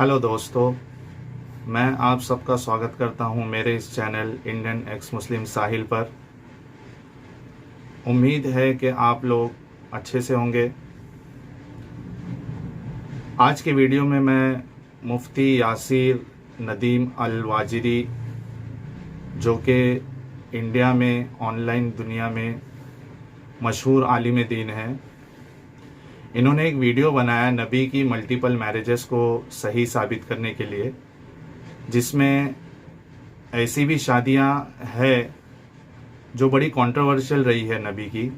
Hello दोस्तों, मैं आप सबका स्वागत करता हूं मेरे इस चैनल इंडियन एक्स मुस्लिम साहिल पर। उम्मीद है कि आप लोग अच्छे से होंगे। आज के वीडियो में मैं मुफ्ती यासिर नदीम अल वाजिरी, जो कि इंडिया में ऑनलाइन दुनिया में मशहूर आलिम दीन हैं, इन्होंने एक वीडियो बनाया नबी की मल्टीपल मैरिजेस को सही साबित करने के लिए, जिसमें ऐसी भी शादियां हैं जो बड़ी कंट्रोवर्शियल रही है नबी की,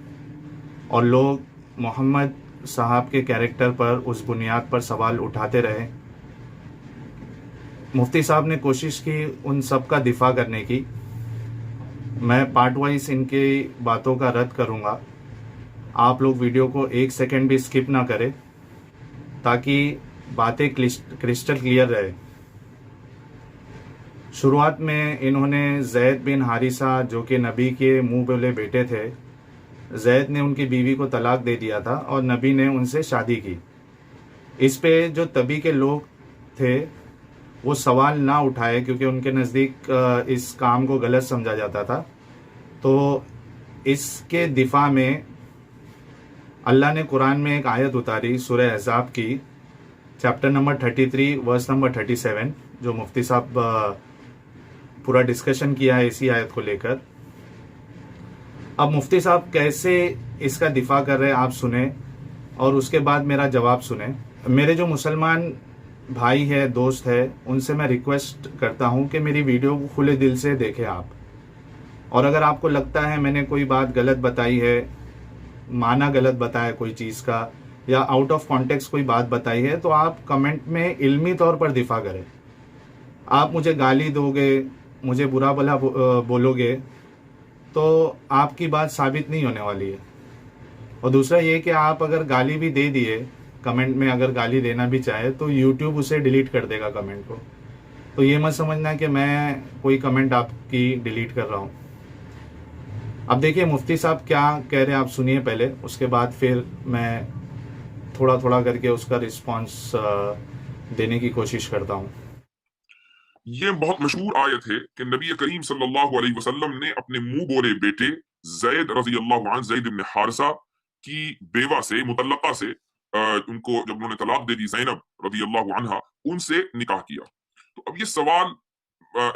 और लोग मोहम्मद साहब के कैरेक्टर पर उस बुनियाद पर सवाल उठाते रहे। मुफ्ती साहब ने कोशिश की उन सब का दिफा करने की। मैं पार्ट वाइज इनकी बातों का रद्द करूंगा। आप लोग वीडियो को एक सेकंड भी स्किप ना करें ताकि बातें क्रिस्टल क्लियर रहे। शुरुआत में इन्होंने जैद बिन हारिसा, जो कि नबी के मुंह बोले बेटे थे, जैद ने उनकी बीवी को तलाक दे दिया था और नबी ने उनसे शादी की। इस पे जो तभी के लोग थे वो सवाल ना उठाए, क्योंकि उनके नज़दीक इस काम को गलत समझा जाता था। तो इसके दिफा में अल्लाह ने कुरान में एक आयत उतारी, सूरह अहज़ाब की, चैप्टर नंबर 33 वर्स नंबर 37, जो मुफ्ती साहब पूरा डिस्कशन किया है इसी आयत को लेकर। अब मुफ्ती साहब कैसे इसका दिफा कर रहे हैं आप सुने, और उसके बाद मेरा जवाब सुने। मेरे जो मुसलमान भाई है, दोस्त है, उनसे मैं रिक्वेस्ट करता हूं कि मेरी वीडियो को खुले दिल से देखें आप। और अगर आपको लगता है मैंने कोई बात गलत बताई है, माना गलत बताया कोई चीज़ का, या आउट ऑफ कॉन्टेक्स्ट कोई बात बताई है, तो आप कमेंट में इल्मी तौर पर दिफा करें। आप मुझे गाली दोगे, मुझे बुरा भला बोलोगे, तो आपकी बात साबित नहीं होने वाली है। और दूसरा ये कि आप अगर गाली भी दे दिए, कमेंट में अगर गाली देना भी चाहे, तो यूट्यूब उसे डिलीट कर देगा कमेंट को। तो ये मत समझना कि मैं कोई कमेंट आपकी डिलीट कर रहा हूँ। अब देखिए मुफ्ती साहब क्या कह रहे हैं, आप सुनिए पहले, उसके बाद फिर मैं थोड़ा थोड़ा करके उसका रिस्पॉन्स देने की कोशिश करता हूँ। ये बहुत मशहूर आयत है कि नबी करीम सल्लल्लाहु अलैहि वसल्लम ने अपने मुंह बोले बेटे जैद रजी अल्लाह अन्हु, जैद इब्न हारिसा की बेवा से, मुतल्लका से, उनको जब उन्होंने तलाक दे दी, ज़ैनब रजी अल्लाह अन्हा, उनसे निकाह किया। तो अब ये सवाल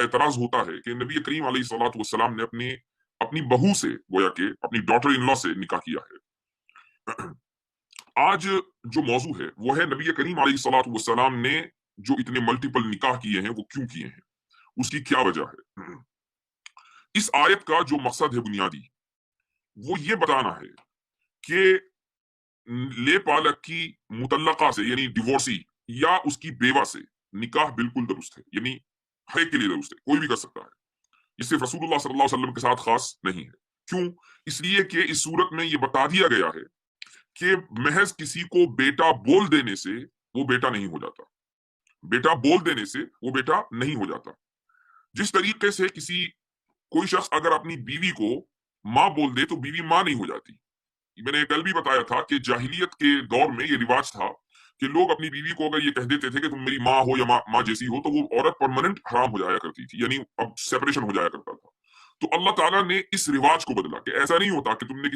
एतराज होता है कि नबी करीम अलैहि सल्लल्लाहु अलैहि वसल्लम ने अपनी अपनी बहू से, गोया के अपनी डॉटर इन लॉ से निकाह किया है। आज जो मौजू है वो है नबी करीम अलैहि वसल्लम ने जो इतने मल्टीपल निकाह किए हैं वो क्यों किए हैं, उसकी क्या वजह है। इस आयत का जो मकसद है बुनियादी, वो ये बताना है कि ले पालक की मुतल्लका से, यानी डिवोर्सी या उसकी बेवा से निकाह बिल्कुल दुरुस्त है, यानी हर एक के लिए दुरुस्त है, कोई भी कर सकता है। ये सिर्फ रसूलुल्लाह सल्लल्लाहु अलैहि वसल्लम के साथ खास नहीं है। क्यों? इसलिए कि इस सूरत में ये बता दिया गया है कि महज किसी को बेटा बोल देने से वो बेटा नहीं हो जाता। बेटा बोल देने से वो बेटा नहीं हो जाता। जिस तरीके से कोई शख्स अगर अपनी बीवी को माँ बोल दे तो बीवी माँ नहीं हो जाती। मैंने कल भी बताया था कि जाहिलियत के दौर में ये रिवाज था कि लोग अपनी बीवी को अगर ये कह देते थे कि तुम मेरी माँ हो या माँ जैसी हो, तो वो औरत परमानेंट हराम हो जाया करती थी, यानी अब सेपरेशन हो जाया करता था। तो अल्लाह ताला ने इस रिवाज को बदला कि ऐसा नहीं होता कि तुमने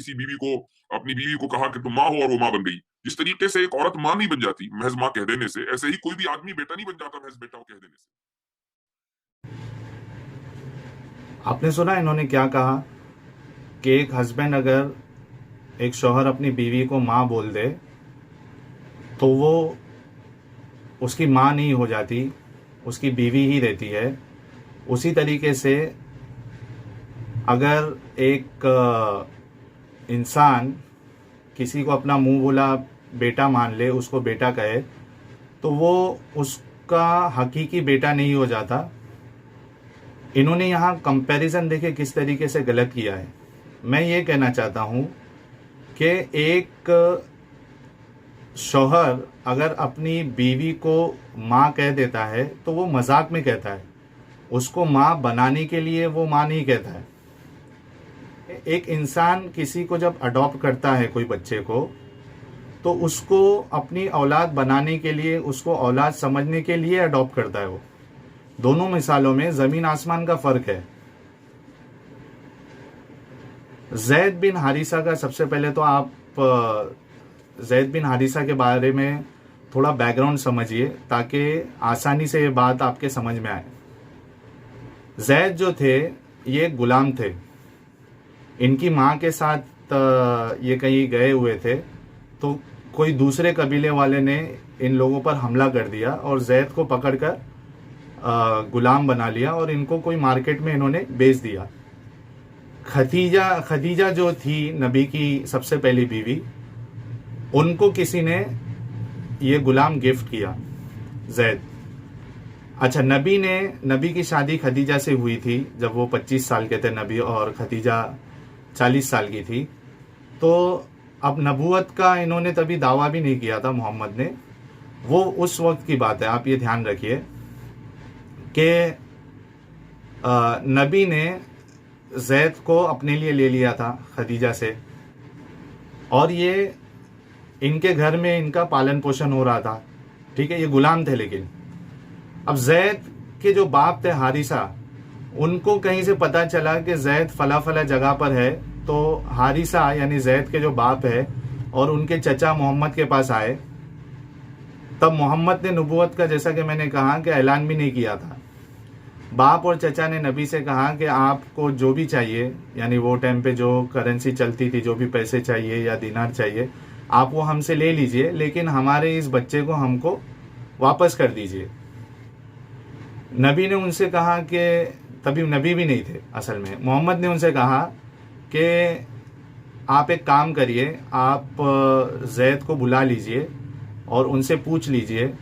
अपनी बीवी को कहा कि तुम माँ हो और वो माँ बन गई। जिस तरीके से एक औरत माँ नहीं बन जाती महज माँ कह देने से, ऐसे ही कोई भी आदमी बेटा नहीं बन जाता महज बेटा कह देने से। आपने सुना इन्होंने क्या कहा कि एक हस्बैंड, अगर एक शौहर अपनी बीवी को माँ बोल दे तो वो उसकी माँ नहीं हो जाती, उसकी बीवी ही रहती है। उसी तरीके से अगर एक इंसान किसी को अपना मुंह बोला बेटा मान ले, उसको बेटा कहे, तो वो उसका हकीकी बेटा नहीं हो जाता। इन्होंने यहाँ कंपैरिजन देखे किस तरीके से गलत किया है। मैं ये कहना चाहता हूँ कि एक शौहर अगर अपनी बीवी को माँ कह देता है तो वो मजाक में कहता है, उसको माँ बनाने के लिए वो माँ नहीं कहता है। एक इंसान किसी को जब अडॉप्ट करता है, कोई बच्चे को, तो उसको अपनी औलाद बनाने के लिए, उसको औलाद समझने के लिए अडॉप्ट करता है वो। दोनों मिसालों में ज़मीन आसमान का फ़र्क है। जैद बिन हारिसा का सबसे पहले तो आप जैद बिन हारिसा के बारे में थोड़ा बैकग्राउंड समझिए ताकि आसानी से ये बात आपके समझ में आए। जैद जो थे ये गुलाम थे। इनकी माँ के साथ ये कहीं गए हुए थे, तो कोई दूसरे कबीले वाले ने इन लोगों पर हमला कर दिया और जैद को पकड़कर गुलाम बना लिया और इनको कोई मार्केट में इन्होंने बेच दिया। खदीजा जो थी नबी की सबसे पहली बीवी, उनको किसी ने ये गुलाम गिफ्ट किया, जैद। अच्छा, नबी की शादी खदीजा से हुई थी जब वो 25 साल के थे नबी, और खदीजा 40 साल की थी। तो अब नबूवत का इन्होंने तभी दावा भी नहीं किया था मोहम्मद ने। वो उस वक्त की बात है, आप ये ध्यान रखिए कि नबी ने जैद को अपने लिए ले लिया था खदीजा से, और ये इनके घर में इनका पालन पोषण हो रहा था। ठीक है, ये गुलाम थे। लेकिन अब जैद के जो बाप थे हारिसा, उनको कहीं से पता चला कि जैद फला फला जगह पर है। तो हारिसा यानी जैद के जो बाप है और उनके चचा मोहम्मद के पास आए। तब मोहम्मद ने नबूवत का, जैसा कि मैंने कहा, कि ऐलान भी नहीं किया था। बाप और चचा ने नबी से कहा कि आपको जो भी चाहिए, यानी वो टाइम पे जो करेंसी चलती थी, जो भी पैसे चाहिए या दिनार चाहिए, आप वो हमसे ले लीजिए, लेकिन हमारे इस बच्चे को हमको वापस कर दीजिए। नबी ने उनसे कहा कि, तभी नबी भी नहीं थे असल में, मोहम्मद ने उनसे कहा कि आप एक काम करिए, आप जैद को बुला लीजिए और उनसे पूछ लीजिए,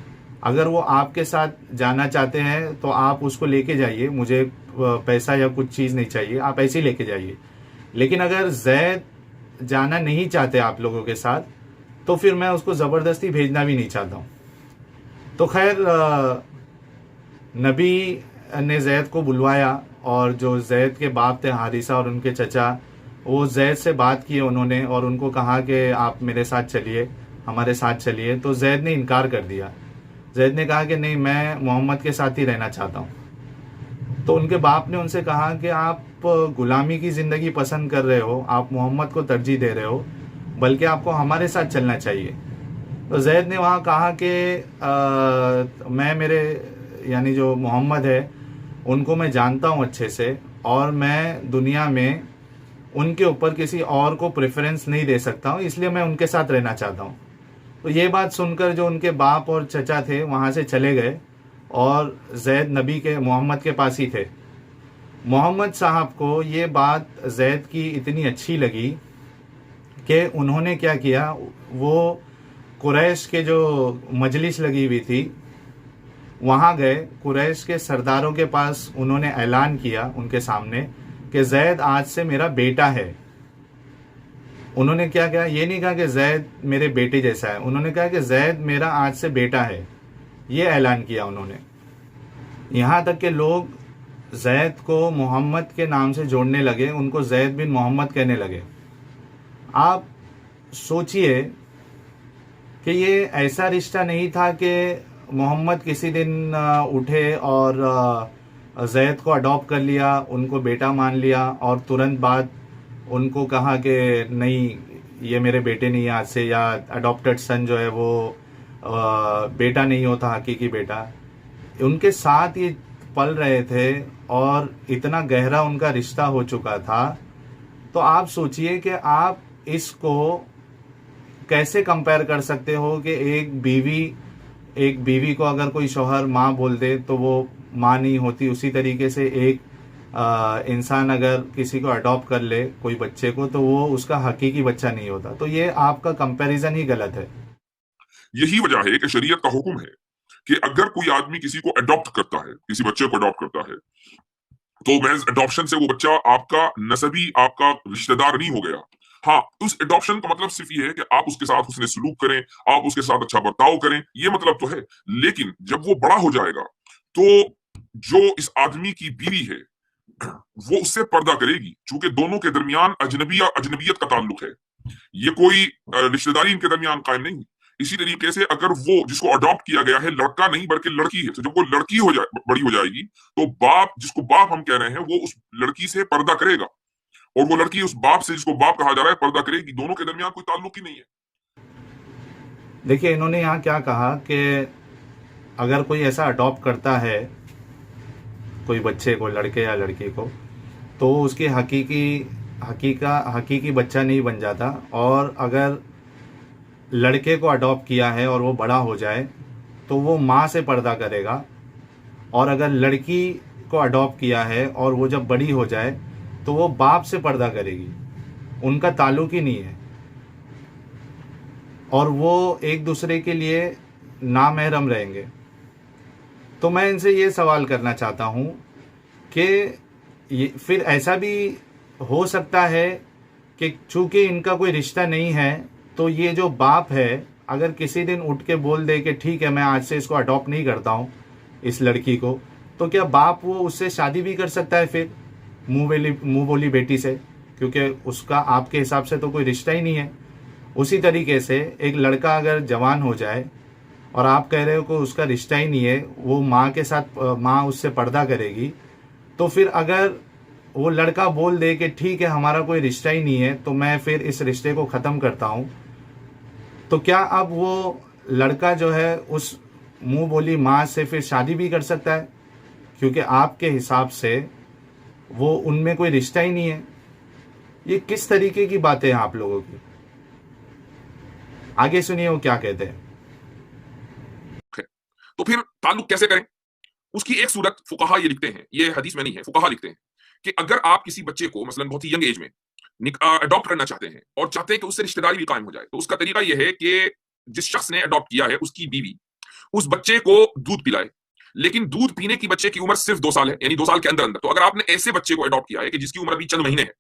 अगर वो आपके साथ जाना चाहते हैं तो आप उसको लेके जाइए, मुझे पैसा या कुछ चीज़ नहीं चाहिए, आप ऐसे ही लेके जाइए। लेकिन अगर जैद जाना नहीं चाहते आप लोगों के साथ, तो फिर मैं उसको ज़बरदस्ती भेजना भी नहीं चाहता हूँ। तो खैर नबी ने जैद को बुलवाया, और जो जैद के बाप थे हारिसा और उनके चचा, वो जैद से बात किए उन्होंने और उनको कहा कि आप मेरे साथ चलिए, हमारे साथ चलिए। तो जैद ने इनकार कर दिया। जैद ने कहा कि नहीं, मैं मोहम्मद के साथ ही रहना चाहता हूँ। तो उनके बाप ने उनसे कहा कि आप गुलामी की ज़िंदगी पसंद कर रहे हो, आप मोहम्मद को तरजीह दे रहे हो, बल्कि आपको हमारे साथ चलना चाहिए। तो जैद ने वहाँ कहा कि मैं मेरे, यानी जो मोहम्मद है, उनको मैं जानता हूँ अच्छे से, और मैं दुनिया में उनके ऊपर किसी और को प्रेफरेंस नहीं दे सकता हूँ, इसलिए मैं उनके साथ रहना चाहता हूँ। तो ये बात सुनकर जो उनके बाप और चचा थे वहाँ से चले गए, और जैद नबी के, मोहम्मद के पास ही थे। मोहम्मद साहब को ये बात जैद की इतनी अच्छी लगी कि उन्होंने क्या किया, वो कुरैश के जो मजलिस लगी हुई थी वहाँ गए। कुरैश के सरदारों के पास उन्होंने ऐलान किया उनके सामने कि जैद आज से मेरा बेटा है। उन्होंने क्या कहा, ये नहीं कहा कि जैद मेरे बेटे जैसा है, उन्होंने कहा कि जैद मेरा आज से बेटा है। ये ऐलान किया उन्होंने। यहाँ तक कि लोग जैद को मोहम्मद के नाम से जोड़ने लगे, उनको जैद बिन मोहम्मद कहने लगे। आप सोचिए कि ये ऐसा रिश्ता नहीं था कि मोहम्मद किसी दिन उठे और जैद को अडॉप्ट कर लिया, उनको बेटा मान लिया, और तुरंत बाद उनको कहा कि नहीं, ये मेरे बेटे नहीं है आज से, या अडॉप्टेड सन जो है वो बेटा नहीं होता, हकीकी बेटा। उनके साथ ये पल रहे थे और इतना गहरा उनका रिश्ता हो चुका था। तो आप सोचिए कि आप इसको कैसे कंपेयर कर सकते हो कि एक बीवी को अगर कोई शौहर माँ बोल दे तो वो माँ नहीं होती, उसी तरीके से एक इंसान अगर किसी को अडॉप्ट कर ले कोई बच्चे को, तो वो उसका हकीकी बच्चा नहीं होता। तो ये आपका कंपैरिजन ही गलत है। यही वजह है कि शरीयत का हुक्म है कि अगर कोई आदमी किसी को अडॉप्ट करता है, किसी बच्चे को अडॉप्ट करता है, तो महज अडॉप्शन से वो बच्चा आपका नसबी, आपका रिश्तेदार नहीं हो गया। हाँ, उस अडॉप्शन का मतलब सिर्फ ये है कि आप उसके साथ उसने सलूक करें, आप उसके साथ अच्छा बर्ताव करें, ये मतलब तो है। लेकिन जब वो बड़ा हो जाएगा तो जो इस आदमी की बीवी है वो उससे पर्दा करेगी, चूंकि दोनों के दरमियान अजनबियत का ताल्लुक है। ये कोई रिश्तेदारी इनके दरमियान कायम नहीं। इसी तरीके से अगर वो जिसको अडॉप्ट किया गया है लड़का नहीं बल्कि लड़की है, तो जब वो लड़की हो जाए, बड़ी हो जाएगी, तो बाप, जिसको बाप हम कह रहे हैं, वो उस लड़की से पर्दा करेगा, और वो लड़की उस बाप से, जिसको बाप कहा जा रहा है, पर्दा करेगी। दोनों के दरमियान कोई ताल्लुक ही नहीं है। देखिए इन्होंने यहाँ क्या कहा कि अगर कोई ऐसा अडॉप्ट करता है कोई बच्चे को, लड़के या लड़की को, तो उसकी हकीकी बच्चा नहीं बन जाता। और अगर लड़के को अडॉप्ट किया है और वो बड़ा हो जाए तो वो माँ से पर्दा करेगा, और अगर लड़की को अडॉप्ट किया है और वो जब बड़ी हो जाए तो वो बाप से पर्दा करेगी, उनका ताल्लुक ही नहीं है, और वो एक दूसरे के लिए नामहरम रहेंगे। तो मैं इनसे ये सवाल करना चाहता हूँ कि फिर ऐसा भी हो सकता है कि चूंकि इनका कोई रिश्ता नहीं है, तो ये जो बाप है अगर किसी दिन उठ के बोल दे कि ठीक है मैं आज से इसको अडॉप्ट नहीं करता हूँ इस लड़की को, तो क्या बाप वो उससे शादी भी कर सकता है फिर मुंह बोली बेटी से, क्योंकि उसका आपके हिसाब से तो कोई रिश्ता ही नहीं है। उसी तरीके से एक लड़का अगर जवान हो जाए और आप कह रहे हो कि उसका रिश्ता ही नहीं है, वो माँ के साथ, माँ उससे पर्दा करेगी, तो फिर अगर वो लड़का बोल दे कि ठीक है हमारा कोई रिश्ता ही नहीं है तो मैं फिर इस रिश्ते को ख़त्म करता हूँ, तो क्या अब वो लड़का जो है उस मुंह बोली माँ से फिर शादी भी कर सकता है, क्योंकि आपके हिसाब से वो उनमें कोई रिश्ता ही नहीं है। ये किस तरीके की बातें हैं आप लोगों की? आगे सुनिए वो क्या कहते हैं। तो फिर ताल्लुक कैसे करें? उसकी एक सूरत फुकाहा ये लिखते हैं, ये हदीस में नहीं है, फुकाहा लिखते हैं कि अगर आप किसी बच्चे को मसलन बहुत ही यंग एज में अडॉप्ट करना चाहते हैं और चाहते हैं कि उससे रिश्तेदारी भी कायम हो जाए, तो उसका तरीका यह है कि जिस शख्स ने अडॉप्ट किया है उसकी बीवी उस बच्चे को दूध पिलाए, लेकिन दूध पीने की बच्चे की उम्र सिर्फ 2 साल है, यानी 2 साल के अंदर अंदर। तो अगर आपने ऐसे बच्चे को अडॉप्ट किया है कि जिसकी उम्र अभी चंद महीने है,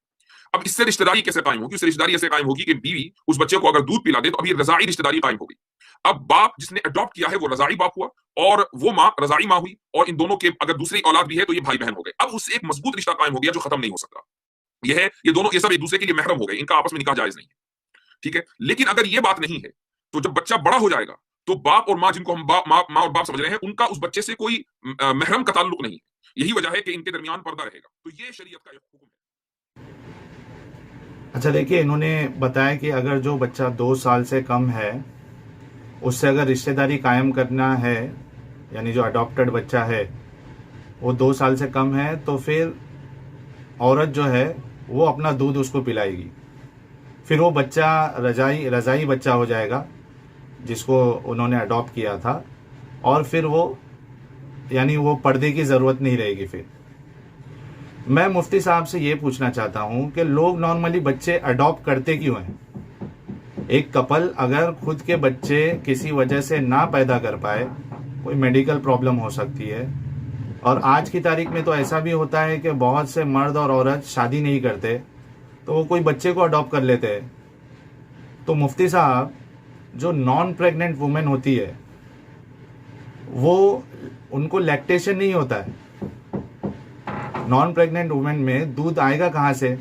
अब इससे रिश्तेदारी कैसे कायम होगी? उससे रिश्तेदारी ऐसे कायम होगी कि बीवी उस बच्चे को अगर दूध पिला दे तो अभी रजाई रिश्तेदारी कायम होगी। अब बाप जिसने अडॉप्ट किया है वो रजाई बाप हुआ, और वो माँ रजाई माँ हुई, और इन दोनों के अगर दूसरी औलाद भी है तो ये भाई बहन हो गए। अब उससे एक मजबूत रिश्ता कायम हो गया जो खत्म नहीं हो सकता। यह है, ये दोनों, ये सब एक दूसरे के लिए महरम हो गए, इनका आपस में निकाह जायज नहीं है। ठीक है, लेकिन अगर ये बात नहीं है तो जब बच्चा बड़ा हो जाएगा तो बाप और माँ, जिनको हम माँ और बाप समझ रहे हैं, उनका उस बच्चे से कोई महरम का ताल्लुक नहीं है। यही वजह है कि इनके दरमियान पर्दा रहेगा। तो ये शरीयत का एक हुक्म है। अच्छा देखिए, इन्होंने बताया कि अगर जो बच्चा 2 साल से कम है उससे अगर रिश्तेदारी कायम करना है, यानी जो अडॉप्टेड बच्चा है वो 2 साल से कम है, तो फिर औरत जो है वो अपना दूध उसको पिलाएगी, फिर वो बच्चा रज़ाई बच्चा हो जाएगा जिसको उन्होंने अडॉप्ट किया था, और फिर वो, यानी वो पर्दे की ज़रूरत नहीं रहेगी। फिर मैं मुफ्ती साहब से ये पूछना चाहता हूँ कि लोग नॉर्मली बच्चे अडॉप्ट करते क्यों हैं? एक कपल अगर खुद के बच्चे किसी वजह से ना पैदा कर पाए, कोई मेडिकल प्रॉब्लम हो सकती है, और आज की तारीख में तो ऐसा भी होता है कि बहुत से मर्द और औरत शादी नहीं करते तो वो कोई बच्चे को अडॉप्ट कर लेते हैं। तो मुफ्ती साहब, जो नॉन प्रेग्नेंट वुमेन होती है वो, उनको लैक्टेशन नहीं होता है। नॉन प्रेग्नेंट वुमेन में दूध आएगा कहाँ से?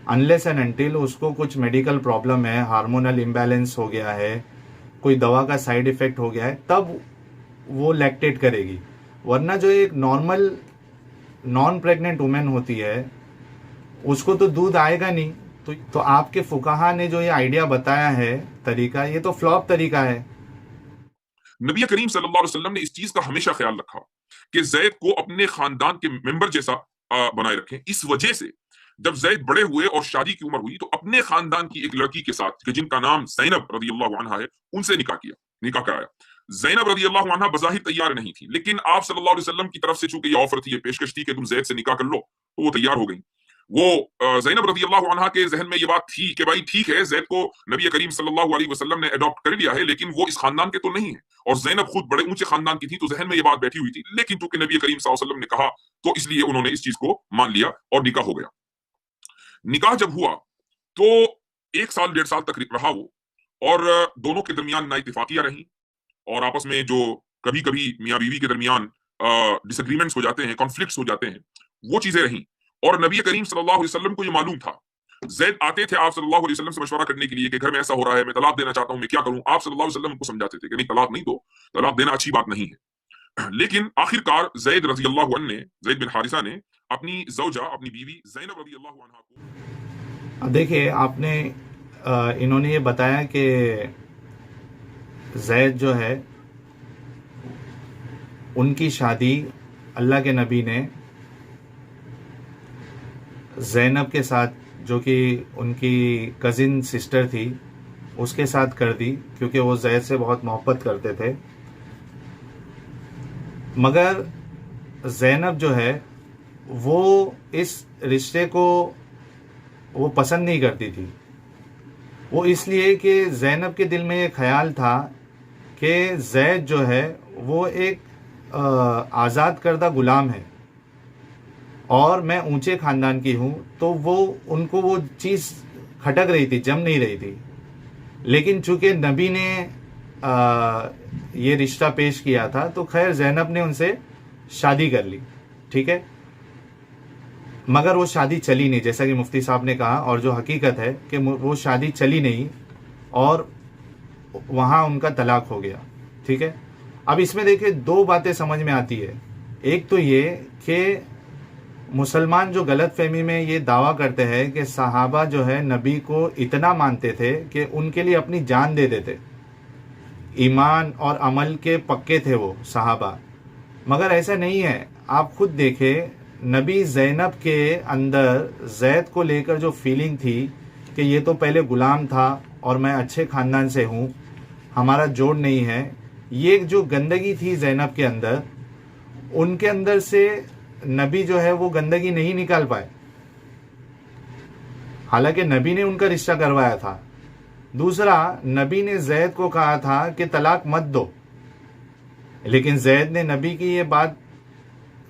अनलेस एंड अनटिल उसको कुछ मेडिकल प्रॉब्लम है, हार्मोनल इम्बैलेंस हो गया है, कोई दवा का साइड इफेक्ट हो गया है, तब वो लैक्टेट करेगी। वरना जो एक नॉर्मल नॉन प्रेग्नेंट वुमेन होती है उसको तो दूध आएगा नहीं। तो आपके फुकाहा ने जो ये आइडिया बताया है तरीका, ये तो फ्लॉप तरीका है। नबी करीम सल्लल्लाहु अलैहि वसल्लम ने इस चीज का हमेशा ख्याल रखा कि जैद को अपने खानदान के मेंबर जैसा बनाए रखें। इस वजह से जब जैद बड़े हुए और शादी की उम्र हुई तो अपने खानदान की एक लड़की के साथ, जिनका नाम ज़ैनब रज़ियल्लाहु अन्हा है, उनसे निकाह कराया। ज़ैनब रज़ियल्लाहु अन्हा बज़ाहिर तैयार नहीं थी, लेकिन आप सल्लल्लाहु अलैहि वसल्लम की तरफ से चूंकि ये ऑफर थी, ये पेशकश थी कि तुम जैद से निकाह कर लो, तो वो तैयार हो गई। वो ज़ैनब रज़ियल्लाहु अन्हा के जहन में ये बात थी कि भाई ठीक है, जैद को नबी करीम सल्लल्लाहु अलैहि वसल्लम ने अडॉप्ट कर लिया है, लेकिन वो इस खानदान के तो नहीं है, और ज़ैनब खुद बड़े ऊंचे खानदान की थी, तो जहन में ये बात बैठी हुई थी। लेकिन चूंकि नबी करीम सल्लल्लाहु अलैहि वसल्लम ने कहा तो इसलिए उन्होंने इस चीज को मान लिया और निकाह हो गया। निकाह जब हुआ तो 1 साल 1.5 साल तक रहा वो, और दोनों के दरमियान ना इत्तेफाकियां रही, और आपस में जो कभी कभी मियाँ बीवी के दरमियान डिसएग्रीमेंट्स हो जाते हैं, कॉन्फ्लिक्ट्स हो जाते हैं, वो चीजें रहीं। और नबी करीम सल्लल्लाहु अलैहि वसल्लम को ये मालूम था जैद आते थे आप सल्लल्लाहु अलैहि वसल्लम से मशवरा करने के लिए कि घर में ऐसा हो रहा है, मैं तलाक देना चाहता हूं, मैं क्या करूं। आप सल्लल्लाहु अलैहि वसल्लम उनको समझाते थे कि नहीं, तलाक नहीं दो, तलाक देना अच्छी बात नहीं है। लेकिन आखिरकार जैद रजी अल्लाह अन्हु ने, जैद बिन हारिसा ने अपनी जौजा, अपनी बीवी जैनब रजी अल्लाह अन्हा को, अब देखिए आपने इन्होंने ये बताया कि जैद जो है उनकी शादी अल्लाह के नबी ने ज़ैनब के साथ, जो कि उनकी कज़िन सिस्टर थी, उसके साथ कर दी, क्योंकि वो जैद से बहुत मोहब्बत करते थे। मगर ज़ैनब जो है वो इस रिश्ते को वो पसंद नहीं करती थी। वो इसलिए कि ज़ैनब के दिल में ये ख्याल था कि जैद जो है वो एक आज़ाद करदा ग़ुलाम है और मैं ऊंचे ख़ानदान की हूँ, तो वो उनको वो चीज़ खटक रही थी, जम नहीं रही थी। लेकिन चूँकि नबी ने ये रिश्ता पेश किया था, तो खैर ज़ैनब ने उनसे शादी कर ली, ठीक है। मगर वो शादी चली नहीं, जैसा कि मुफ्ती साहब ने कहा, और जो हकीकत है कि वो शादी चली नहीं और वहाँ उनका तलाक हो गया, ठीक है। अब इसमें देखिए दो बातें समझ में आती है। एक तो ये कि मुसलमान जो गलत फहमी में ये दावा करते हैं कि सहाबा जो है नबी को इतना मानते थे कि उनके लिए अपनी जान दे देते, ईमान और अमल के पक्के थे वो सहाबा। मगर ऐसा नहीं है। आप खुद देखें, नबी ज़ैनब के अंदर जैद को लेकर जो फीलिंग थी कि ये तो पहले ग़ुलाम था और मैं अच्छे ख़ानदान से हूँ, हमारा जोड़ नहीं है, ये जो गंदगी थी ज़ैनब के अंदर, उनके अंदर से नबी जो है वो गंदगी नहीं निकाल पाए। हालांकि नबी ने उनका रिश्ता करवाया था। दूसरा, नबी ने जैद को कहा था कि तलाक मत दो, लेकिन जैद ने नबी की ये बात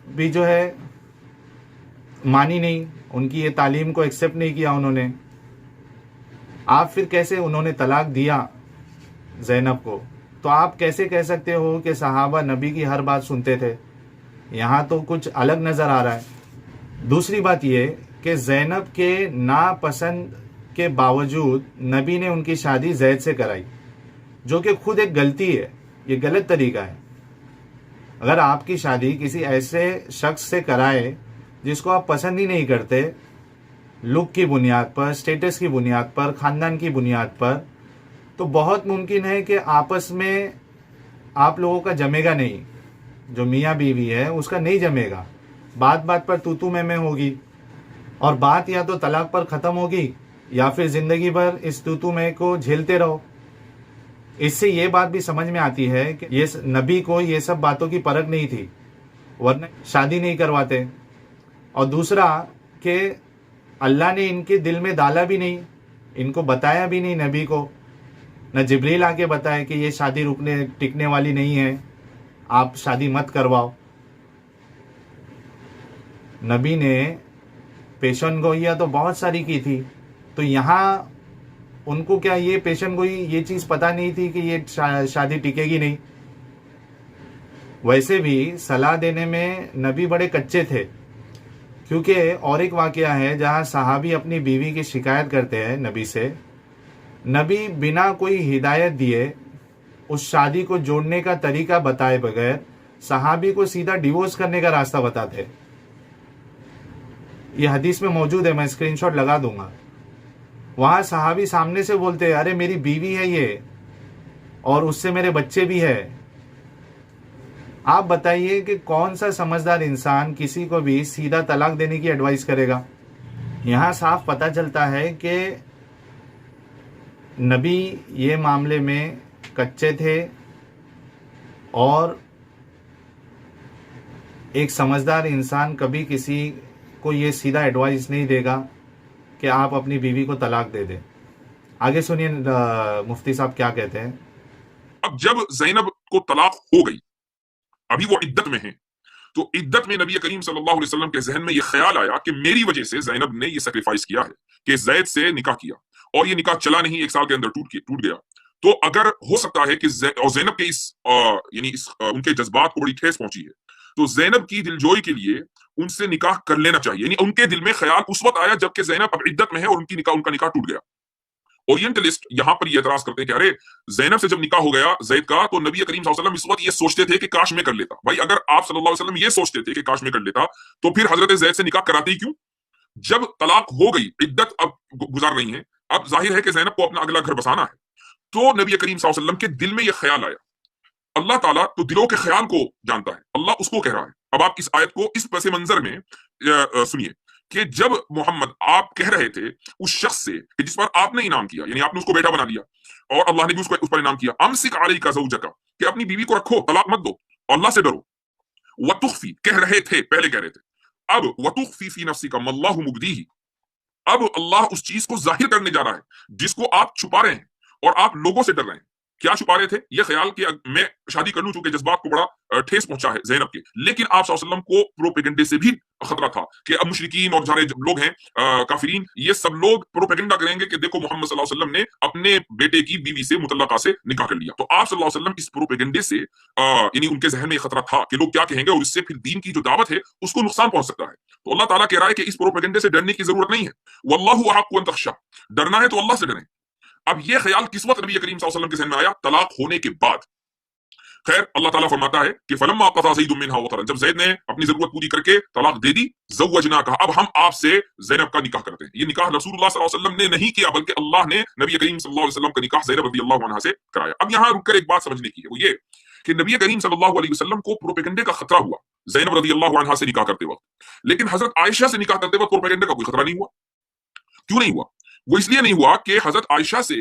भी जो है मानी नहीं, उनकी ये तालीम को एक्सेप्ट नहीं किया उन्होंने। आप फिर कैसे, उन्होंने तलाक दिया ज़ैनब को, तो आप कैसे कह सकते हो कि सहाबा नबी की हर बात सुनते थे? यहाँ तो कुछ अलग नज़र आ रहा है। दूसरी बात ये कि ज़ैनब के नापसंद के बावजूद नबी ने उनकी शादी जैद से कराई, जो कि खुद एक गलती है, ये गलत तरीका है। अगर आपकी शादी किसी ऐसे शख्स से कराए जिसको आप पसंद ही नहीं करते, लुक की बुनियाद पर, स्टेटस की बुनियाद पर, ख़ानदान की बुनियाद पर, तो बहुत मुमकिन है कि आपस में आप लोगों का जमेगा नहीं। जो मियाँ बीवी है उसका नहीं जमेगा, बात बात पर तू मैं होगी, और बात या तो तलाक पर ख़त्म होगी या फिर ज़िंदगी भर इस तू मैं को झेलते रहो। इससे ये बात भी समझ में आती है कि ये नबी को ये सब बातों की परख नहीं थी, वरना शादी नहीं करवाते। और दूसरा कि अल्लाह ने इनके दिल में डाला भी नहीं, इनको बताया भी नहीं नबी को, न जिब्रील आके बताया कि ये शादी रुकने टिकने वाली नहीं है, आप शादी मत करवाओ। नबी ने पेशन गोइयाँ तो बहुत सारी की थी, तो यहाँ उनको क्या ये पेशन गोई ये चीज़ पता नहीं थी कि ये शादी टिकेगी नहीं। वैसे भी सलाह देने में नबी बड़े कच्चे थे, क्योंकि और एक वाकया है जहाँ सहाबी अपनी बीवी की शिकायत करते हैं नबी से, नबी बिना कोई हिदायत दिए उस शादी को जोड़ने का तरीका बताए बगैर सहाबी को सीधा डिवोर्स करने का रास्ता बताते। ये हदीस में मौजूद है, मैं स्क्रीनशॉट लगा दूंगा। वहाँ सहाबी सामने से बोलते हैं, अरे मेरी बीवी है ये और उससे मेरे बच्चे भी है। आप बताइए कि कौन सा समझदार इंसान किसी को भी सीधा तलाक देने की एडवाइस करेगा? यहाँ साफ पता चलता है कि नबी ये मामले में कच्चे थे और एक समझदार इंसान कभी किसी को ये सीधा एडवाइस नहीं देगा कि आप अपनी बीवी को तलाक दे दें। आगे सुनिए मुफ्ती साहब क्या कहते हैं। अब जब जैनब को तलाक हो गई, अभी वो इद्दत में है, तो इद्दत में नबी करीम सल्लल्लाहु अलैहि वसल्लम के जहन में ये ख्याल आया कि मेरी वजह से जैनब ने ये सेक्रीफाइस किया है कि जैद से निकाह किया, और ये निकाह चला नहीं, 1 साल के अंदर टूट गया। तो अगर हो सकता है कि जैनब के इस उनके जज्बात को बड़ी ठेस पहुंची है, तो जैनब की दिलजोई के लिए उनसे निकाह कर लेना चाहिए। यानी उनके दिल में ख्याल उस वक्त आया जबकि जैनब अब इद्दत में है और उनका निकाह टूट गया। ओरिएंटलिस्ट यहां पर ये एतराज करते हैं कि अरे जैनब से जब निकाह हो गया जैद का, तो नबी करीम सल्लल्लाहु अलैहि वसल्लम इस वक्त ये सोचते थे कि काश में कर लेता। भाई अगर आप सल्लल्लाहु अलैहि वसल्लम ये सोचते थे कि काश में कर लेता, तो फिर हजरत जैद से निकाह कराते ही क्यों? जब तलाक हो गई, इद्दत अब गुजार रही है, अब जाहिर है कि जैनब को अपना अगला घर बसाना है, तो नबी करीम सल्लल्लाहु अलैहि वसल्लम के दिल में यह ख्याल आया। अल्लाह ताला तो दिलों के ख्याल को जानता है, अल्लाह उसको कह रहा है। अब आप इस आयत को इस पस मंजर में सुनिए कि जब मोहम्मद आप कह रहे थे उस शख्स से कि जिस पर आपने इनाम किया, यानी आपने उसको बेटा बना दिया और अल्लाह ने भी उसको उस पर इनाम किया, अमसिक अलैका ज़ौजका, कि अपनी बीवी को रखो, तलाक मत दो, अल्लाह से डरो। वतुख्फी, कह रहे थे, पहले कह रहे थे, अब वतुख्फी फी नफ्सिका मल्लाहु मुब्दीही, अब अल्लाह उस चीज को जाहिर करने जा रहा है जिसको आप छुपा रहे हैं और आप लोगों से डर रहे हैं। क्या छुपा रहे थे? ये ख्याल कि मैं शादी कर लूं, चूंकि जज्बात को बड़ा ठेस पहुंचा है जैनब के। लेकिन आप सल्लल्लाहु अलैहि वसल्लम को प्रोपेगेंडे से भी खतरा था कि अब मुशरिकीन और सारे लोग हैं काफिरीन, ये सब लोग प्रोपेगेंडा करेंगे कि देखो मोहम्मद सल्लल्लाहु अलैहि वसल्लम ने अपने बेटे की बीवी से मुतल्लका से निकाह कर लिया। तो आप सल्लल्लाहु अलैहि वसल्लम इस प्रोपेगेंडे से यानी उनके जहन में खतरा था कि लोग क्या कहेंगे और इससे फिर दीन की जो दावत है उसको नुकसान पहुंच सकता है। तो अल्लाह ताला कह रहा है कि इस प्रोपेगेंडे से डरने की जरूरत नहीं है। वल्लाहु अहक्कु अन तख्शा, डरना है तो अल्लाह से डरें। अब ये ख्याल किस वक्त नबी करीम सल्लल्लाहु अलैहि वसल्लम के जहन में आया? तलाक होने के बाद। खैर अल्लाह ताला फरमाता है कि फलम्मा क़ज़ा ज़ैदुम मिन्हा वतरन, जब जैद ने अपनी जरूरत पूरी करके तलाक दे दी, ज़व्वजनाका, अब हम आपसे जैनब का निकाह करते हैं। ये निकाह रसूलुल्लाह सल्लल्लाहु अलैहि वसल्लम ने नहीं किया, बल्कि अल्लाह ने नबी करीम सल्लल्लाहु अलैहि वसल्लम का निकाह जैनब रज़ियल्लाहु अन्हा से कराया। अब यहां रुककर एक बात समझने की है, वो ये कि नबी करीम सल्लल्लाहु अलैहि वसल्लम को प्रोपेगेंडे का खतरा हुआ जैनब रज़ियल्लाहु अन्हा से निकाह करते वक्त, लेकिन हजरत आयशा से निकाह करते वक्त प्रोपेगेंडे का कोई खतरा नहीं हुआ। क्यों नहीं हुआ? वो इसलिए नहीं हुआ कि हजरत आयशा से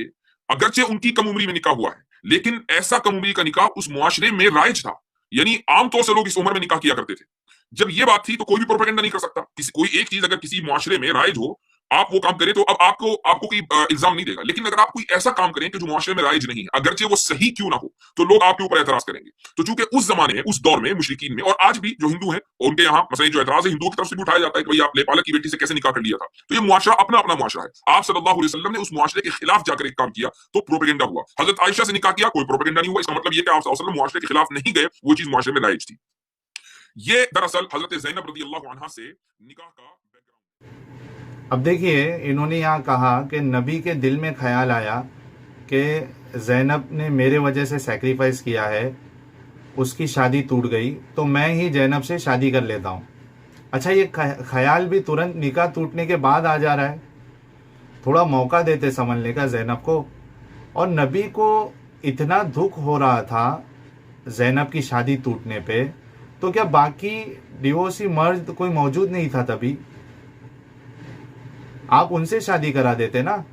अगरचे उनकी कम उम्री में निकाह हुआ है, लेकिन ऐसा कम उम्री का निकाह उस मुआशरे में राइज था। यानी आमतौर से लोग इस उम्र में निकाह किया करते थे। जब ये बात थी तो कोई भी प्रोपेगेंडा नहीं कर सकता। कोई एक चीज अगर किसी मुआशरे में राइज हो, आप वो काम करें, तो अब आपको कोई इल्जाम नहीं देगा। लेकिन अगर आप कोई ऐसा काम करें कि जो मुआशरे में राइज नहीं है, अगरचे वो सही क्यों ना हो, तो लोग आपके ऊपर एतराज करेंगे। तो चूंकि उस जमाने में, उस दौर में मुशरिकीन में, और आज भी जो हिंदू हैं उनके यहाँ मसले जो एतराज है हिंदुओं की तरफ से भी उठाया जाता है कि भाई आप लेपालक की बेटी से कैसे निकाह कर लिया था। तो ये मुआशरा अपना अपना मुआशरा है। आप सल्लल्लाहु अलैहि वसल्लम ने उस मुआशरे के खिलाफ जाकर एक काम किया तो प्रोपेगेंडा हुआ। हजरत आयशा से निकाह किया, कोई प्रोपेगेंडा नहीं हुआ। इसका मतलब ये कि आप सल्लल्लाहु अलैहि वसल्लम मुआशरे के खिलाफ नहीं गए, वो चीज मुआशरे में राइज थी। ये दरअसल हजरत ज़ैनब रज़ियल्लाहु अन्हा से निकाह का बैकग्राउंड। अब देखिए, इन्होंने यहाँ कहा कि नबी के दिल में ख्याल आया कि जैनब ने मेरे वजह से सैक्रिफाइस किया है, उसकी शादी टूट गई, तो मैं ही जैनब से शादी कर लेता हूँ। अच्छा, ये ख्याल भी तुरंत निकाह टूटने के बाद आ जा रहा है। थोड़ा मौका देते संभलने का जैनब को। और नबी को इतना दुख हो रहा था जैनब की शादी टूटने पे, तो क्या बाकी डिवोर्सी मर्द कोई मौजूद नहीं था तभी? आप उनसे शादी करा देते ना।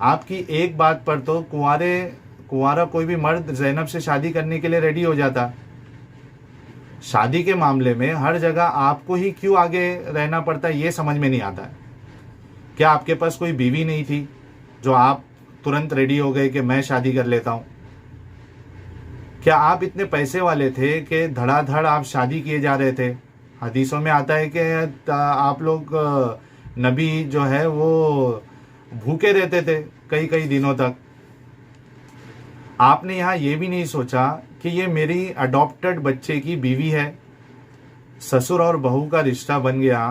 आपकी एक बात पर तो कुंवारा कोई भी मर्द जैनब से शादी करने के लिए रेडी हो जाता। शादी के मामले में हर जगह आपको ही क्यों आगे रहना पड़ता है, ये समझ में नहीं आता है। क्या आपके पास कोई बीवी नहीं थी जो आप तुरंत रेडी हो गए कि मैं शादी कर लेता हूं? क्या आप इतने पैसे वाले थे कि धड़ाधड़ आप शादी किए जा रहे थे? हदीसों में आता है कि आप लोग नबी जो है वो भूखे रहते थे कई कई दिनों तक। आपने यहाँ ये भी नहीं सोचा कि ये मेरी अडॉप्टेड बच्चे की बीवी है, ससुर और बहू का रिश्ता बन गया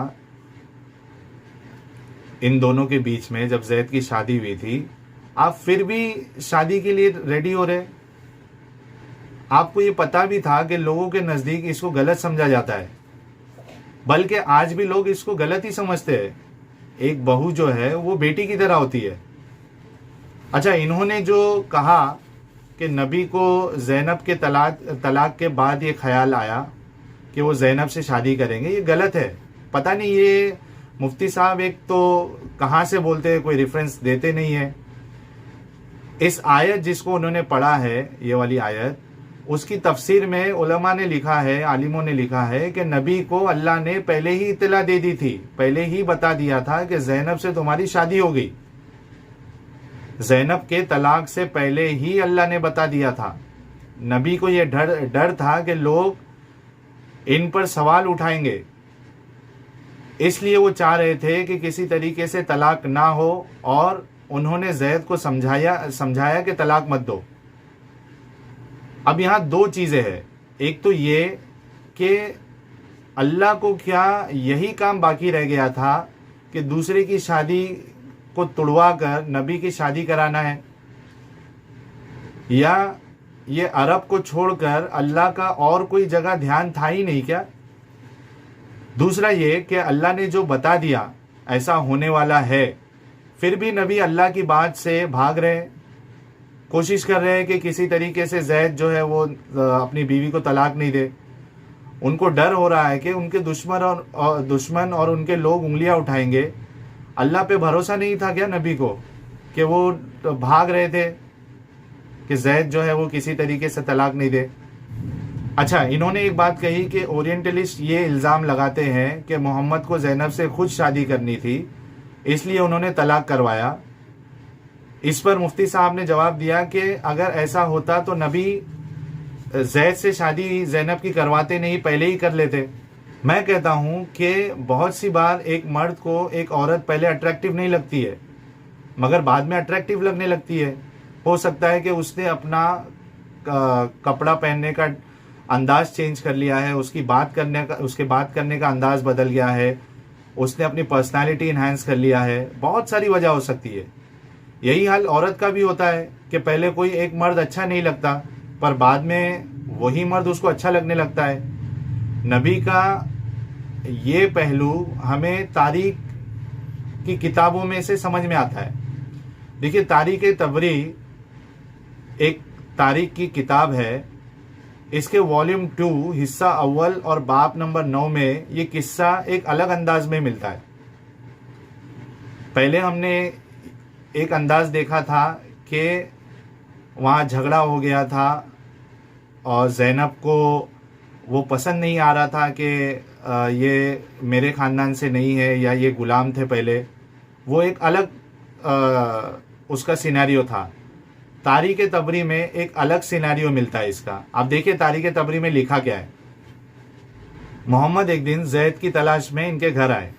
इन दोनों के बीच में जब जैद की शादी हुई थी। आप फिर भी शादी के लिए रेडी हो रहे। आपको ये पता भी था कि लोगों के नज़दीक इसको गलत समझा जाता है, बल्कि आज भी लोग इसको गलत ही समझते हैं। एक बहू जो है वो बेटी की तरह होती है। अच्छा, इन्होंने जो कहा कि नबी को जैनब के तलाक के बाद ये ख्याल आया कि वो जैनब से शादी करेंगे, ये गलत है। पता नहीं ये मुफ्ती साहब एक तो कहाँ से बोलते हैं, कोई रेफरेंस देते नहीं है। इस आयत जिसको उन्होंने पढ़ा है, ये वाली आयत, उसकी तफसीर में उलमा ने लिखा है, आलिमों ने लिखा है कि नबी को अल्लाह ने पहले ही इत्तला दे दी थी, पहले ही बता दिया था कि जैनब से तुम्हारी शादी हो गई। जैनब के तलाक से पहले ही अल्लाह ने बता दिया था। नबी को यह डर था कि लोग इन पर सवाल उठाएंगे, इसलिए वो चाह रहे थे कि किसी तरीके से तलाक ना हो, और उन्होंने जैद को समझाया कि तलाक मत दो। अब यहाँ दो चीज़ें हैं। एक तो ये कि अल्लाह को क्या यही काम बाकी रह गया था कि दूसरे की शादी को तुड़वा कर नबी की शादी कराना है, या ये अरब को छोड़कर अल्लाह का और कोई जगह ध्यान था ही नहीं क्या? दूसरा ये कि अल्लाह ने जो बता दिया ऐसा होने वाला है, फिर भी नबी अल्लाह की बात से भाग रहे हैं, कोशिश कर रहे हैं कि किसी तरीके से जैद जो है वो अपनी बीवी को तलाक नहीं दे। उनको डर हो रहा है कि उनके दुश्मन और उनके लोग उंगलियां उठाएंगे। अल्लाह पे भरोसा नहीं था क्या नबी को कि वो भाग रहे थे कि जैद जो है वो किसी तरीके से तलाक नहीं दे। अच्छा, इन्होंने एक बात कही कि ओरिएंटलिस्ट ये इल्ज़ाम लगाते हैं कि मोहम्मद को जैनब से खुद शादी करनी थी, इसलिए उन्होंने तलाक करवाया। इस पर मुफ्ती साहब ने जवाब दिया कि अगर ऐसा होता तो नबी जैद से शादी जैनब की करवाते नहीं, पहले ही कर लेते। मैं कहता हूँ कि बहुत सी बार एक मर्द को एक औरत पहले अट्रैक्टिव नहीं लगती है, मगर बाद में अट्रैक्टिव लगने लगती है। हो सकता है कि उसने अपना कपड़ा पहनने का अंदाज चेंज कर लिया है, उसके बात करने का अंदाज बदल गया है, उसने अपनी पर्सनालिटी इन्हांस कर लिया है। बहुत सारी वजह हो सकती है। यही हाल औरत का भी होता है कि पहले कोई एक मर्द अच्छा नहीं लगता, पर बाद में वही मर्द उसको अच्छा लगने लगता है। नबी का ये पहलू हमें तारीख की किताबों में से समझ में आता है। देखिए, तारीख तबरी एक तारीख की किताब है, इसके वॉल्यूम 2 हिस्सा अव्वल और बाब नंबर 9 में ये किस्सा एक अलग अंदाज में मिलता है। पहले हमने एक अंदाज देखा था कि वहाँ झगड़ा हो गया था और जैनब को वो पसंद नहीं आ रहा था कि ये मेरे ख़ानदान से नहीं है या ये ग़ुलाम थे पहले। वो एक अलग उसका सिनेरियो था। तारीख़ तबरी में एक अलग सिनेरियो मिलता है इसका। आप देखिए तारीख़ तबरी में लिखा क्या है। मोहम्मद एक दिन जैद की तलाश में इनके घर आए,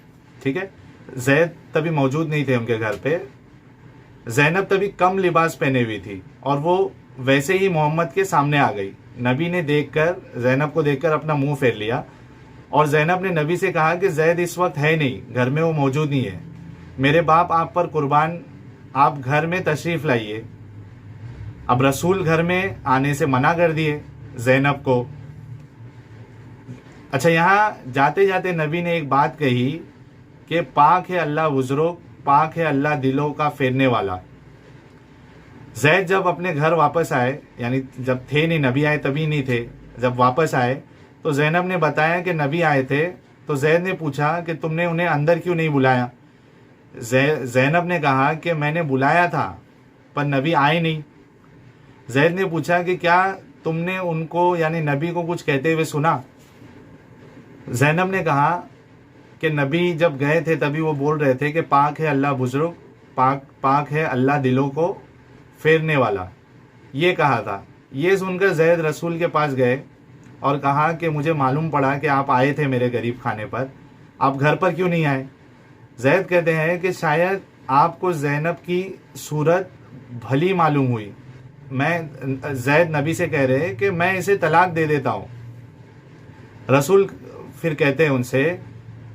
ठीक है। जैद तभी मौजूद नहीं थे उनके घर पे। जैनब तभी कम लिबास पहने हुई थी और वो वैसे ही मोहम्मद के सामने आ गई। नबी ने जैनब को देखकर अपना मुंह फेर लिया और जैनब ने नबी से कहा कि जैद इस वक्त है नहीं, घर में वो मौजूद नहीं है। मेरे बाप आप पर कुर्बान, आप घर में तशरीफ़ लाइए। अब रसूल घर में आने से मना कर दिए जैनब को। अच्छा, यहाँ जाते जाते नबी ने एक बात कही कि पाक है अल्लाह बुजुर्ग, पाक है अल्लाह दिलों का फेरने वाला। जैद जब अपने घर वापस आए, यानी जब थे नहीं, नबी आए तभी नहीं थे, जब वापस आए तो जैनब ने बताया कि नबी आए थे। तो जैद ने पूछा कि तुमने उन्हें अंदर क्यों नहीं बुलाया? जैनब ने कहा कि मैंने बुलाया था पर नबी आए नहीं। जैद ने पूछा कि क्या तुमने उनको यानी नबी को कुछ कहते हुए सुना? जैनब ने कहा कि नबी जब गए थे तभी वो बोल रहे थे कि पाक है अल्लाह बुजुर्ग, पाक है अल्लाह दिलों को फेरने वाला, ये कहा था। ये सुनकर जैद रसूल के पास गए और कहा कि मुझे मालूम पड़ा कि आप आए थे मेरे गरीब खाने पर, आप घर पर क्यों नहीं आए? जैद कहते हैं कि शायद आपको जैनब की सूरत भली मालूम हुई। जैद नबी से कह रहे हैं कि मैं इसे तलाक दे देता हूँ। रसूल फिर कहते हैं उनसे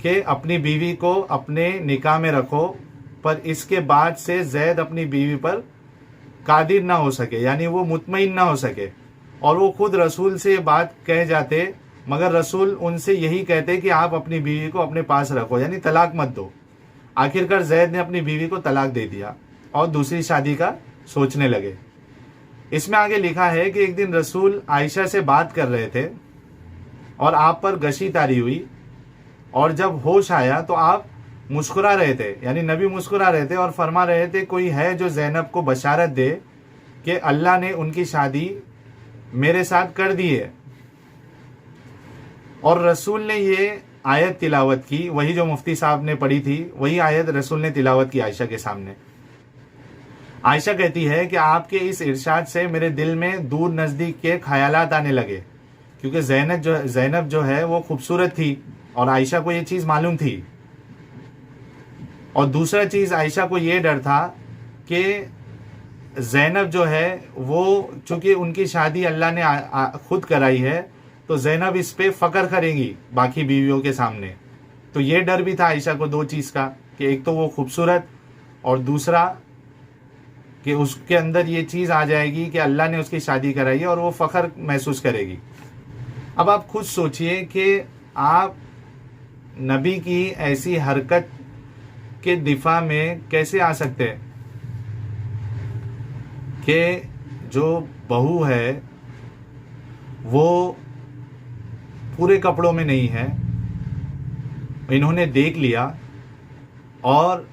कि अपनी बीवी को अपने निकाह में रखो, पर इसके बाद से जैद अपनी बीवी पर कादिर ना हो सके, यानी वो मुतमईन ना हो सके। और वो खुद रसूल से ये बात कह जाते, मगर रसूल उनसे यही कहते कि आप अपनी बीवी को अपने पास रखो, यानी तलाक मत दो। आखिरकार जैद ने अपनी बीवी को तलाक दे दिया और दूसरी शादी का सोचने लगे। इसमें आगे लिखा है कि एक दिन रसूल आयशा से बात कर रहे थे और आप पर गशी तारी हुई, और जब होश आया तो आप मुस्कुरा रहे थे, यानी नबी मुस्कुरा रहे थे और फरमा रहे थे कोई है जो जैनब को बशारत दे कि अल्लाह ने उनकी शादी मेरे साथ कर दी है। और रसूल ने ये आयत तिलावत की, वही जो मुफ्ती साहब ने पढ़ी थी, वही आयत रसूल ने तिलावत की आयशा के सामने। आयशा कहती है कि आपके इस इरशाद से मेरे दिल में दूर नज़दीक के ख्यालात आने लगे, क्योंकि जैनब जो है वो खूबसूरत थी और आयशा को ये चीज़ मालूम थी। और दूसरा चीज़ आयशा को ये डर था कि जैनब जो है वो, चूँकि उनकी शादी अल्लाह ने खुद कराई है, तो जैनब इस पे फख्र करेंगी बाकी बीवियों के सामने। तो ये डर भी था आयशा को दो चीज़ का, कि एक तो वो खूबसूरत और दूसरा कि उसके अंदर ये चीज़ आ जाएगी कि अल्लाह ने उसकी शादी कराई है और वो फ़ख्र महसूस करेगी। अब आप खुद सोचिए कि आप नबी की ऐसी हरकत के दिफा में कैसे आ सकते हैं कि जो बहू है वो पूरे कपड़ों में नहीं है, इन्होंने देख लिया और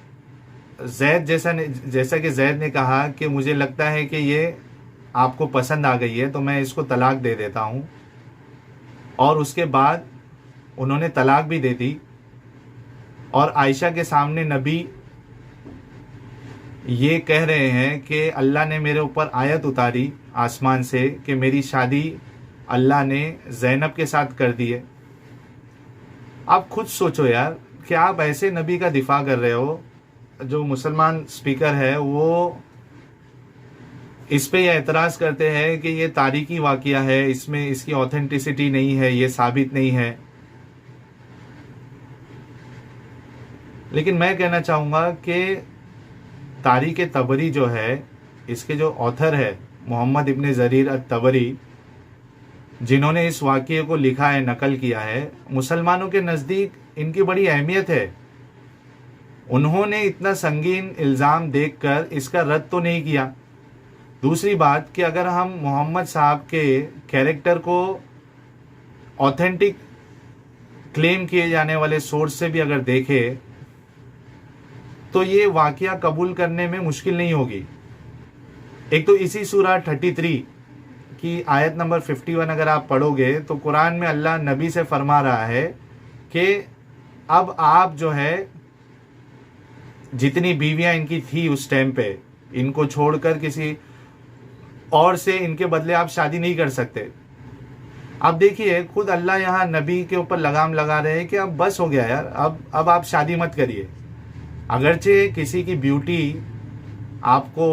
जैसा कि जैद ने कहा कि मुझे लगता है कि ये आपको पसंद आ गई है तो मैं इसको तलाक दे देता हूँ, और उसके बाद उन्होंने तलाक भी दे दी। और आयशा के सामने नबी ये कह रहे हैं कि अल्लाह ने मेरे ऊपर आयत उतारी आसमान से कि मेरी शादी अल्लाह ने ज़ैनब के साथ कर दी है। आप खुद सोचो यार कि आप ऐसे नबी का दिफा कर रहे हो। जो मुसलमान स्पीकर है वो इस पे यह एतराज़ करते हैं कि ये तारीखी वाक़या है, इसमें इसकी ऑथेंटिसिटी नहीं है, ये साबित नहीं है। लेकिन मैं कहना चाहूँगा कि तारीख़ तबरी जो है, इसके जो ऑथर है मोहम्मद इब्न जरीर अत-तबरी, जिन्होंने इस वाक़ये को लिखा है, नकल किया है, मुसलमानों के नज़दीक इनकी बड़ी अहमियत है। उन्होंने इतना संगीन इल्ज़ाम देखकर इसका रद्द तो नहीं किया। दूसरी बात कि अगर हम मोहम्मद साहब के कैरेक्टर को ऑथेंटिक क्लेम किए जाने वाले सोर्स से भी अगर देखें तो ये वाक़या कबूल करने में मुश्किल नहीं होगी। एक तो इसी सूरा 33 की आयत नंबर 51 अगर आप पढ़ोगे तो कुरान में अल्लाह नबी से फरमा रहा है कि अब आप जो है जितनी बीवियां इनकी थी उस टाइम पे, इनको छोड़कर किसी और से इनके बदले आप शादी नहीं कर सकते। आप देखिए खुद अल्लाह यहाँ नबी के ऊपर लगाम लगा रहे हैं कि अब बस हो गया यार, अब आप शादी मत करिए। अगरचे किसी की ब्यूटी आपको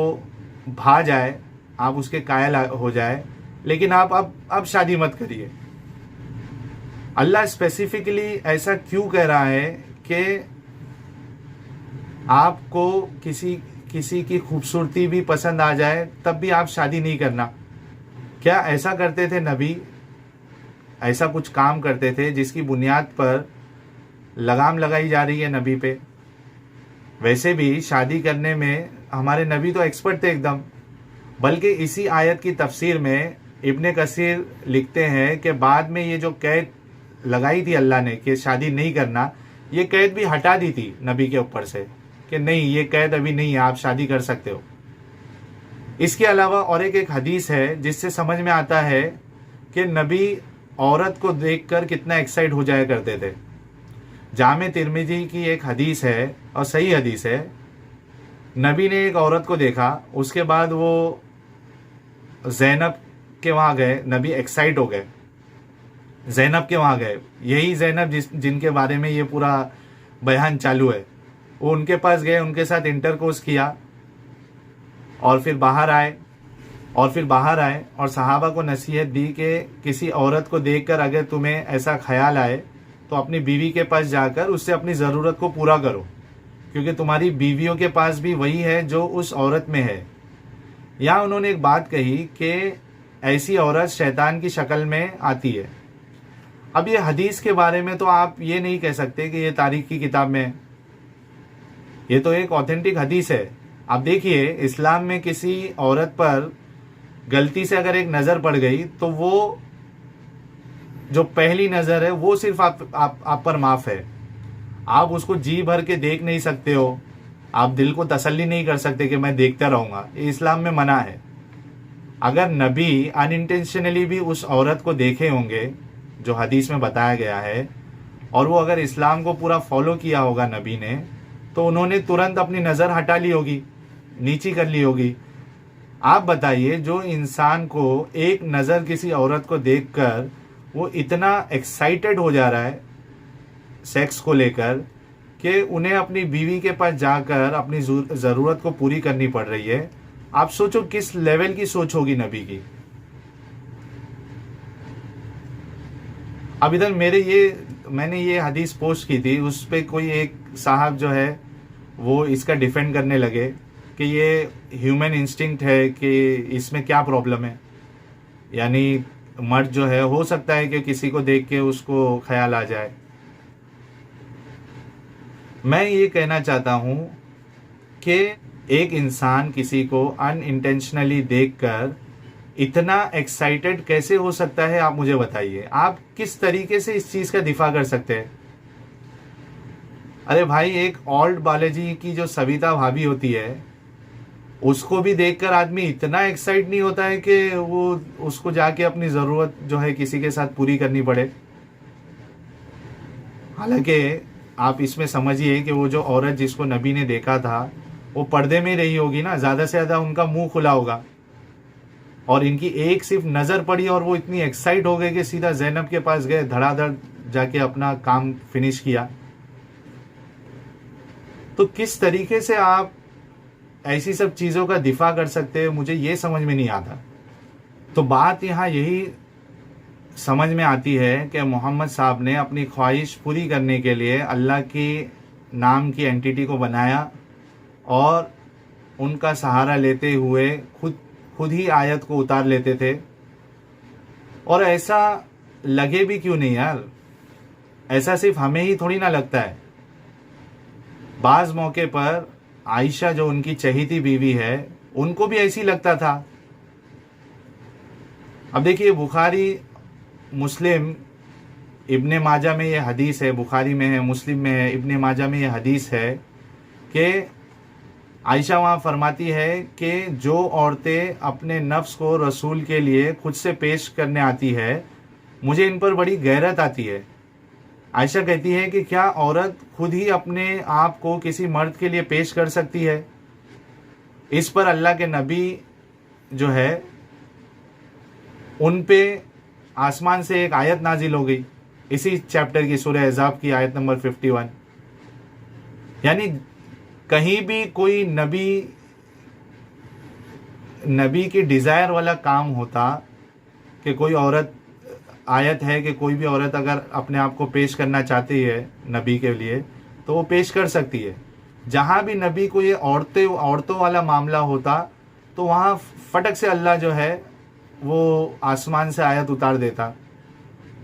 भा जाए, आप उसके कायल हो जाए, लेकिन आप अब शादी मत करिए। अल्लाह स्पेसिफिकली ऐसा क्यों कह रहा है कि आपको किसी की खूबसूरती भी पसंद आ जाए तब भी आप शादी नहीं करना? क्या ऐसा करते थे नबी? ऐसा कुछ काम करते थे जिसकी बुनियाद पर लगाम लगाई जा रही है नबी पे? वैसे भी शादी करने में हमारे नबी तो एक्सपर्ट थे एकदम। बल्कि इसी आयत की तफसीर में इब्ने कसीर लिखते हैं कि बाद में ये जो कैद लगाई थी अल्लाह ने कि शादी नहीं करना, ये कैद भी हटा दी थी नबी के ऊपर से कि नहीं, ये कैद अभी नहीं है, आप शादी कर सकते हो। इसके अलावा और एक हदीस है जिससे समझ में आता है कि नबी औरत को देखकर कितना एक्साइट हो जाया करते थे। जामे तिरमिजी की एक हदीस है और सही हदीस है। नबी ने एक औरत को देखा, उसके बाद वो ज़ैनब के वहाँ गए, नबी एक्साइट हो गए, ज़ैनब के वहाँ गए। यही ज़ैनब जिनके बारे में ये पूरा बयान चालू है, वो उनके पास गए, उनके साथ इंटरकोर्स किया और फिर बाहर आए और सहाबा को नसीहत दी कि किसी औरत को देखकर अगर तुम्हें ऐसा ख्याल आए तो अपनी बीवी के पास जाकर उससे अपनी ज़रूरत को पूरा करो, क्योंकि तुम्हारी बीवियों के पास भी वही है जो उस औरत में है। यहाँ उन्होंने एक बात कही कि ऐसी औरत शैतान की शक्ल में आती है। अब ये हदीस के बारे में तो आप ये नहीं कह सकते कि ये तारीख की किताब में है, ये तो एक ऑथेंटिक हदीस है। आप देखिए इस्लाम में किसी औरत पर गलती से अगर एक नज़र पड़ गई तो वो जो पहली नज़र है वो सिर्फ आप पर माफ़ है। आप उसको जी भर के देख नहीं सकते हो, आप दिल को तसल्ली नहीं कर सकते कि मैं देखता रहूँगा, ये इस्लाम में मना है। अगर नबी अनइंटेंशनली भी उस औरत को देखे होंगे जो हदीस में बताया गया है, और वो अगर इस्लाम को पूरा फॉलो किया होगा नबी ने, तो उन्होंने तुरंत अपनी नज़र हटा ली होगी, नीची कर ली होगी। आप बताइए, जो इंसान को एक नज़र किसी औरत को देखकर वो इतना एक्साइटेड हो जा रहा है सेक्स को लेकर कि उन्हें अपनी बीवी के पास जाकर अपनी ज़रूरत को पूरी करनी पड़ रही है, आप सोचो किस लेवल की सोच होगी नबी की। अब इधर मैंने ये हदीस पोस्ट की थी, उस पे कोई एक साहब जो है वो इसका डिफेंड करने लगे कि ये ह्यूमन इंस्टिंक्ट है, कि इसमें क्या प्रॉब्लम है। यानी मर्द जो है, हो सकता है कि किसी को देख के उसको ख्याल आ जाए। मैं ये कहना चाहता हूँ कि एक इंसान किसी को अनइंटेंशनली देखकर इतना एक्साइटेड कैसे हो सकता है, आप मुझे बताइए। आप किस तरीके से इस चीज़ का दिफा कर सकते हैं? अरे भाई, एक ओल्ड बालाजी की जो सविता भाभी होती है, उसको भी देखकर आदमी इतना एक्साइट नहीं होता है कि वो उसको जाके अपनी ज़रूरत जो है किसी के साथ पूरी करनी पड़े। हालांकि आप इसमें समझिए कि वो जो औरत जिसको नबी ने देखा था, वो पर्दे में रही होगी ना, ज़्यादा से ज़्यादा उनका मुंह खुला होगा, और इनकी एक सिर्फ नज़र पड़ी और वो इतनी एक्साइट हो गए कि सीधा ज़ैनब के पास गए, धड़ाधड़ जाके अपना काम फिनिश किया। तो किस तरीके से आप ऐसी सब चीज़ों का दिफा कर सकते हैं, मुझे ये समझ में नहीं आता। तो बात यहाँ यही समझ में आती है कि मोहम्मद साहब ने अपनी ख्वाहिश पूरी करने के लिए अल्लाह की नाम की एंटिटी को बनाया और उनका सहारा लेते हुए खुद ही आयत को उतार लेते थे। और ऐसा लगे भी क्यों नहीं यार, ऐसा सिर्फ हमें ही थोड़ी ना लगता है। बाज़ मौके पर आयशा जो उनकी चहेती बीवी है, उनको भी ऐसी लगता था। अब देखिए, बुखारी मुस्लिम इब्ने माजा में ये हदीस है, बुखारी में है, मुस्लिम में है, इब्ने माजा में ये हदीस है कि आयशा वहाँ फरमाती है कि जो औरतें अपने नफ्स को रसूल के लिए खुद से पेश करने आती है, मुझे इन पर बड़ी गैरत आती है। आयशा कहती है कि क्या औरत खुद ही अपने आप को किसी मर्द के लिए पेश कर सकती है? इस पर अल्लाह के नबी जो है, उन पे आसमान से एक आयत नाजिल हो गई, इसी चैप्टर की, सूरह अहज़ाब की आयत नंबर 51। यानी कहीं भी कोई नबी की डिज़ायर वाला काम होता कि कोई औरत, आयत है कि कोई भी औरत अगर अपने आप को पेश करना चाहती है नबी के लिए, तो वो पेश कर सकती है। जहाँ भी नबी को ये औरतों वाला मामला होता, तो वहाँ फटक से अल्लाह जो है वो आसमान से आयत उतार देता।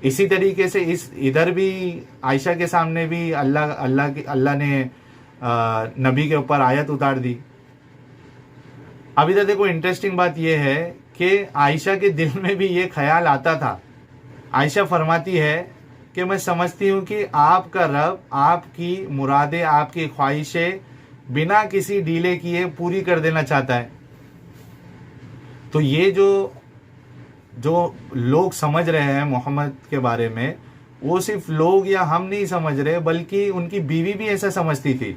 इसी तरीके से इधर भी आयशा के सामने भी अल्लाह ने नबी के ऊपर आयत उतार दी। अब इधर देखो, इंटरेस्टिंग बात यह है कि आयशा के दिल में भी ये ख्याल आता था। आयशा फरमाती है कि मैं समझती हूँ कि आपका रब आपकी मुरादें, आपकी ख्वाहिशें बिना किसी डीले किए पूरी कर देना चाहता है। तो ये जो लोग समझ रहे हैं मोहम्मद के बारे में, वो सिर्फ लोग या हम नहीं समझ रहे, बल्कि उनकी बीवी भी ऐसा समझती थी।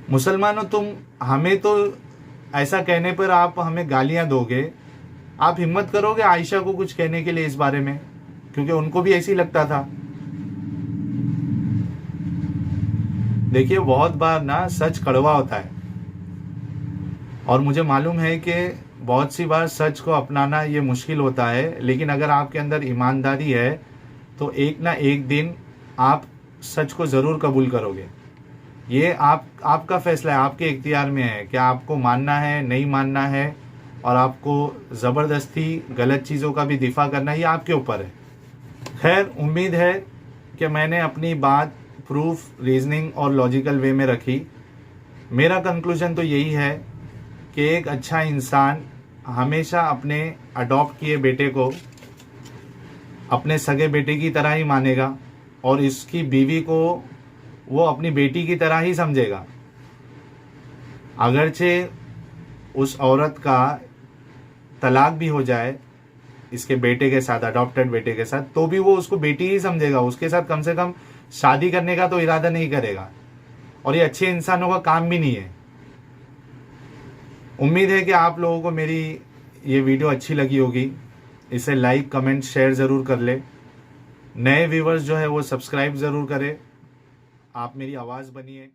मुसलमानों, हमें तो ऐसा कहने पर आप हमें गालियां दोगे, आप हिम्मत करोगे आयशा को कुछ कहने के लिए इस बारे में? क्योंकि उनको भी ऐसी लगता था। देखिए, बहुत बार ना सच कड़वा होता है, और मुझे मालूम है कि बहुत सी बार सच को अपनाना ये मुश्किल होता है, लेकिन अगर आपके अंदर ईमानदारी है तो एक ना एक दिन आप सच को ज़रूर कबूल करोगे। ये आपका फैसला है, आपके इख्तियार में है कि आपको मानना है, नहीं मानना है, और आपको ज़बरदस्ती गलत चीज़ों का भी दिफा करना, ये आपके ऊपर है। खैर, उम्मीद है कि मैंने अपनी बात प्रूफ, रीजनिंग और लॉजिकल वे में रखी। मेरा कंक्लूजन तो यही है कि एक अच्छा इंसान हमेशा अपने अडॉप्ट किए बेटे को अपने सगे बेटे की तरह ही मानेगा, और इसकी बीवी को वो अपनी बेटी की तरह ही समझेगा। अगरचे उस औरत का तलाक भी हो जाए इसके बेटे के साथ, अडॉप्टेड बेटे के साथ, तो भी वो उसको बेटी ही समझेगा, उसके साथ कम से कम शादी करने का तो इरादा नहीं करेगा। और ये अच्छे इंसानों का काम भी नहीं है। उम्मीद है कि आप लोगों को मेरी ये वीडियो अच्छी लगी होगी। इसे लाइक, कमेंट, शेयर ज़रूर कर ले। नए व्यूवर्स जो है वो सब्सक्राइब ज़रूर करें। आप मेरी आवाज़ बनिए।